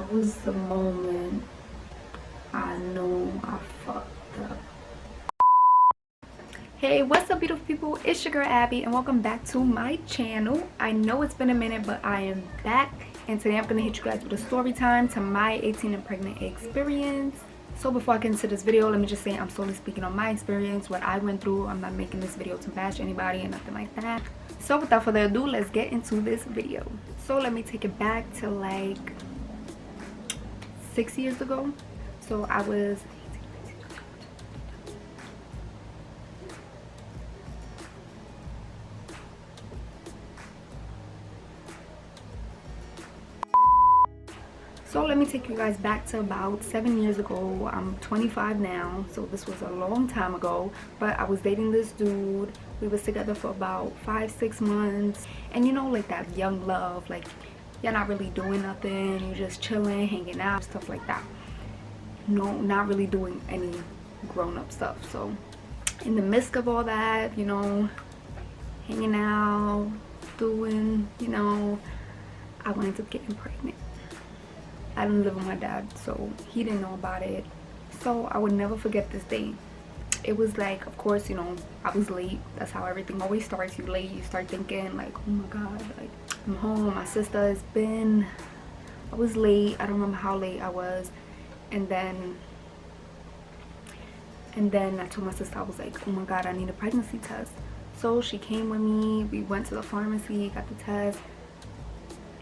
That was the moment I knew I fucked up. Hey, what's up beautiful people? It's your girl Abby and welcome back to my channel. I know it's been a minute, but I am back, and today I'm gonna hit you guys with a story time to my 18 and pregnant experience. So before I get into this video, let me just say I'm solely speaking on my experience, what I went through. I'm not making this video to bash anybody or nothing like that. So without further ado, let's get into this video. So let me take it back to like 6 years ago. So I was So let me take you guys back to about 7 years ago. I'm 25 now, so this was a long time ago. But I was dating this dude. We was together for about 5-6 months. And you know, like that young love, like you're not really doing nothing. You're just chilling, hanging out, stuff like that. No, not really doing any grown-up stuff. So in the midst of all that, you know, hanging out, doing, you know, I ended up getting pregnant. I didn't live with my dad, so he didn't know about it. So I would never forget this day. It was like, of course, you know, I was late. That's how everything always starts. You late, you start thinking like, oh my god, like I'm home, my sister has been, I was late. I don't remember how late I was. And then I told my sister, I was like, oh my god, I need a pregnancy test. So she came with me. We went to the pharmacy, got the test.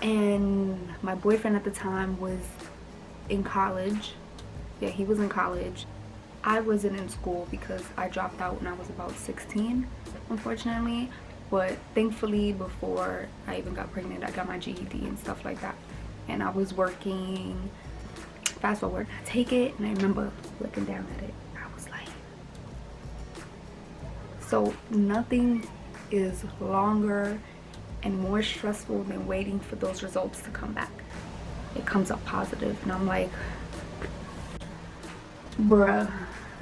And my boyfriend at the time was in college. Yeah, he was in college. I wasn't in school because I dropped out when I was about 16, unfortunately. But thankfully, before I even got pregnant, I got my GED and stuff like that. And I was working. Fast forward, I take it, and I remember looking down at it. I was like, so nothing is longer and more stressful than waiting for those results to come back. It comes up positive, and I'm like, bruh.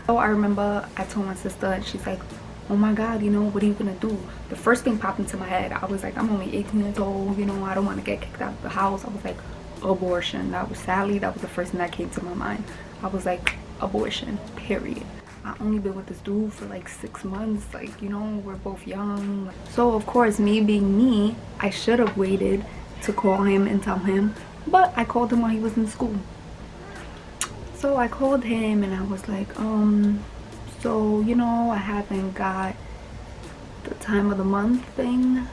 So I remember I told my sister, and she's like, oh my god, you know, what are you gonna do? The first thing popped into my head, I was like, I'm only 18 years old, you know, I don't want to get kicked out of the house. I was like, abortion. That was the first thing that came to my mind. I was like, abortion, period. I only been with this dude for like 6 months, like, you know, we're both young. So of course, me being me, I should have waited to call him and tell him, but I called him while he was in school. So I called him and I was like, so you know, I haven't got the time of the month thing,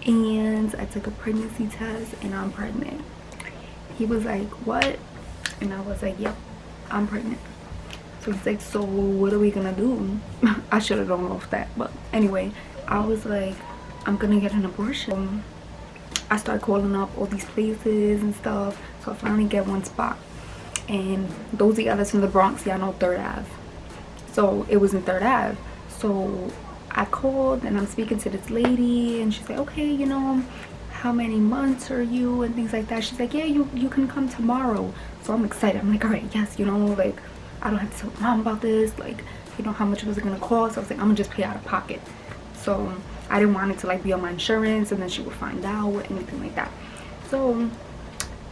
and I took a pregnancy test and I'm pregnant. He was like, what? And I was like, yep, I'm pregnant. So he's like, so what are we gonna do? I should have known off that, but anyway, I was like, I'm gonna get an abortion. I started calling up all these places and stuff, so I finally get one spot. And those are the others from the Bronx. Y'all know 3rd Ave. So it was in 3rd Ave. So I called and I'm speaking to this lady, and she's like, okay, you know, how many months are you and things like that. She's like, yeah, you can come tomorrow. So I'm excited. I'm like, all right, yes, you know, like I don't have to tell mom about this, like, you know, how much was it gonna cost. I was like, I'm gonna just pay out of pocket. So I didn't want it to like be on my insurance and then she would find out or anything like that. So,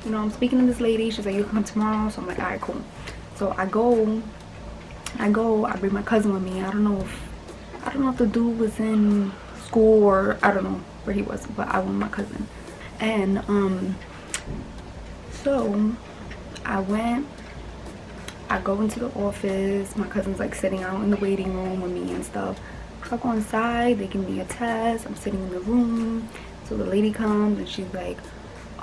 you know, I'm speaking to this lady. She's like, you can come tomorrow. So I'm like, all right, cool. So I go, I bring my cousin with me. I don't know if the dude was in school or I don't know where he was, but I went with my cousin. And so I go into the office. My cousin's like sitting out in the waiting room with me and stuff. I go inside, they give me a test. I'm sitting in the room. So the lady comes and she's like,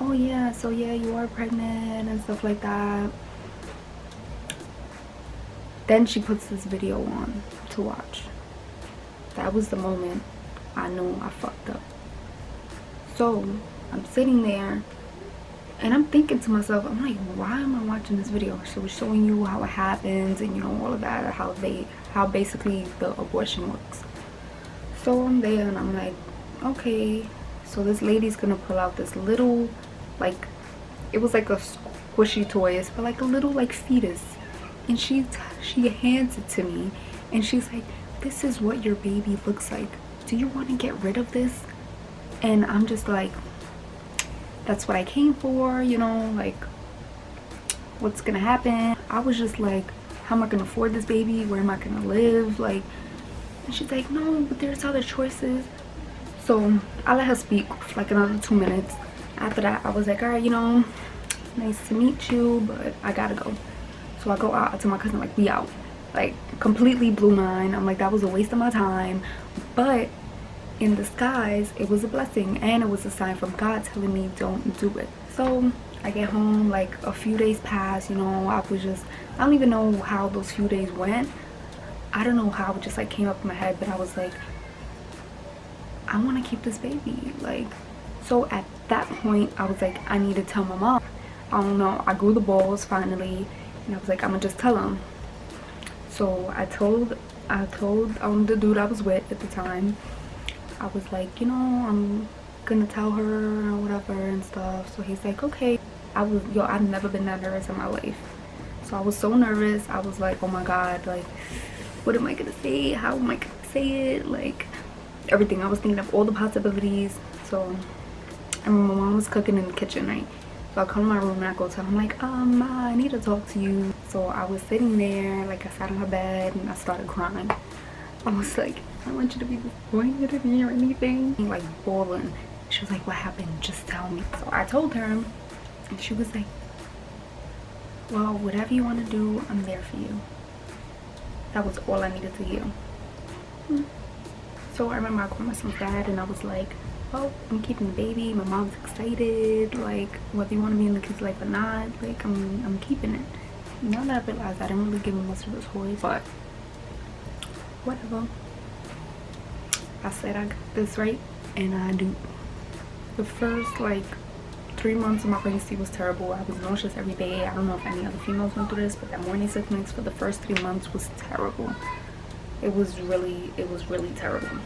oh yeah, so yeah, you are pregnant and stuff like that. Then she puts this video on to watch. That was the moment I knew I fucked up. So I'm sitting there and I'm thinking to myself, I'm like, why am I watching this video? So it's showing you how it happens and, you know, all of that, how basically the abortion works. So I'm there and I'm like, okay, so this lady's gonna pull out this little, like, it was like a squishy toy. It's for like a little like fetus, and she hands it to me and she's like, this is what your baby looks like. Do you want to get rid of this? And I'm just like, that's what I came for, you know, like what's gonna happen. I was just like, how am I gonna afford this baby? Where am I gonna live? Like, and she's like, no, but there's other choices. So I let her speak for like another 2 minutes. After that, I was like, all right, you know, nice to meet you, but I gotta go. So I go out. I tell my cousin, like, we out. Like, completely blew mine. I'm like, that was a waste of my time. But in disguise, it was a blessing, and it was a sign from God telling me don't do it. So I get home, like a few days pass, you know, I don't even know how those few days went. I don't know how it just like came up in my head, but I was like, I want to keep this baby. Like, so at that point I was like, I need to tell my mom. I don't know, I grew the balls finally, and I was like, I'm gonna just tell him. So I told the dude I was with at the time. I was like, you know, I'm gonna tell her or whatever and stuff. So he's like, okay. I've never been that nervous in my life. So I was so nervous. I was like, oh my God, like, what am I gonna say? How am I gonna say it? Like, everything. I was thinking of all the possibilities. So, and my mom was cooking in the kitchen, right? So I come to my room and I go tell her, I'm like, Ma, I need to talk to you. So I was sitting there, like I sat on her bed and I started crying. I was like, I want you to be disappointed in me or anything. Like bawling. She was like, what happened? Just tell me. So I told her, and she was like, well, whatever you want to do, I'm there for you. That was all I needed to hear. So I remember I called my son's dad and I was like, well, I'm keeping the baby. My mom's excited. Like, whether you want to be in the kid's life or not, like, I'm keeping it. Now that I realized I didn't really give him much of a choice, but whatever. I said I got this, right? And I do. The first like 3 months of my pregnancy was terrible. I was nauseous every day. I don't know if any other females went through this, but that morning sickness for the first 3 months was terrible. It was really terrible.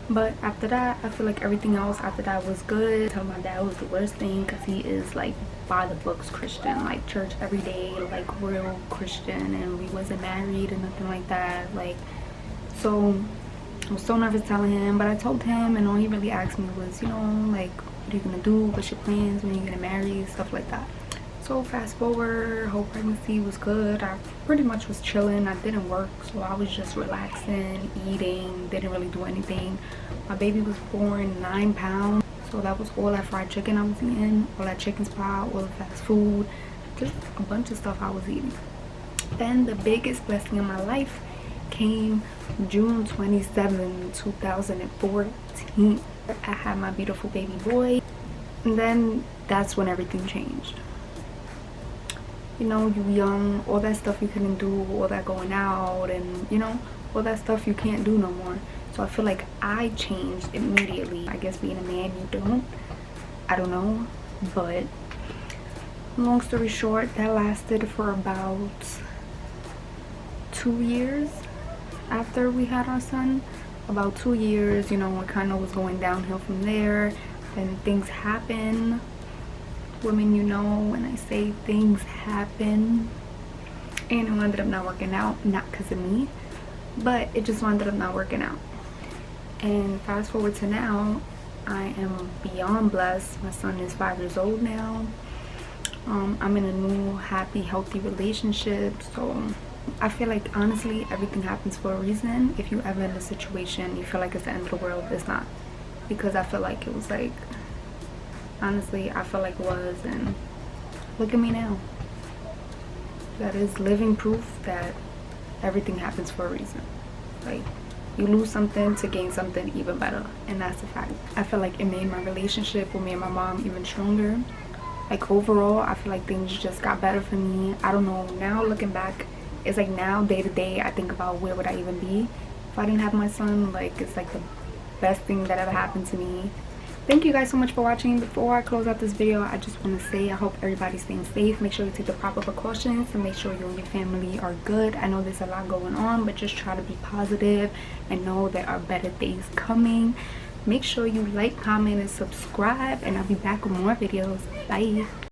But after that, I feel like everything else after that was good. Tell my dad was the worst thing because he is like by the books Christian, like church every day, like real Christian, and we wasn't married or nothing like that. Like, so I was so nervous telling him, but I told him, and all he really asked me was, you know, like, what are you gonna do? What's your plans? When are you gonna marry? Stuff like that. So fast forward, whole pregnancy was good. I pretty much was chilling. I didn't work, so I was just relaxing, eating, didn't really do anything. My baby was born 9 pounds, so that was all that fried chicken I was eating, all that chicken spot, all the fast food, just a bunch of stuff I was eating. Then the biggest blessing in my life came June 27, 2014. I had my beautiful baby boy, and then that's when everything changed. You know, you young, all that stuff you couldn't do, all that going out, and you know, all that stuff you can't do no more. So I feel like I changed immediately. I guess being a man, you don't. I don't know, but long story short, that lasted for about 2 years. After we had our son, about 2 years, you know, it kind of was going downhill from there. Then things happen. Women, you know, when I say things happen, and it ended up not working out, not because of me, but it just ended up not working out. And fast forward to now, I am beyond blessed. My son is 5 years old now. I'm in a new, happy, healthy relationship. So I feel like honestly everything happens for a reason. If you ever in a situation you feel like it's the end of the world, it's not. Because I feel like it was like, honestly I feel like it was, and look at me now. That is living proof that everything happens for a reason. Like, you lose something to gain something even better, and that's the fact. I feel like it made my relationship with me and my mom even stronger. Like overall, I feel like things just got better for me. I don't know, now looking back, it's like now day to day I think about where would I even be if I didn't have my son. Like, it's like the best thing that ever happened to me. Thank you guys so much for watching. Before I close out this video, I just want to say I hope everybody's staying safe. Make sure you take the proper precautions and make sure you and your family are good. I know there's a lot going on, but just try to be positive and know there are better days coming. Make sure you like, comment, and subscribe, and I'll be back with more videos. Bye.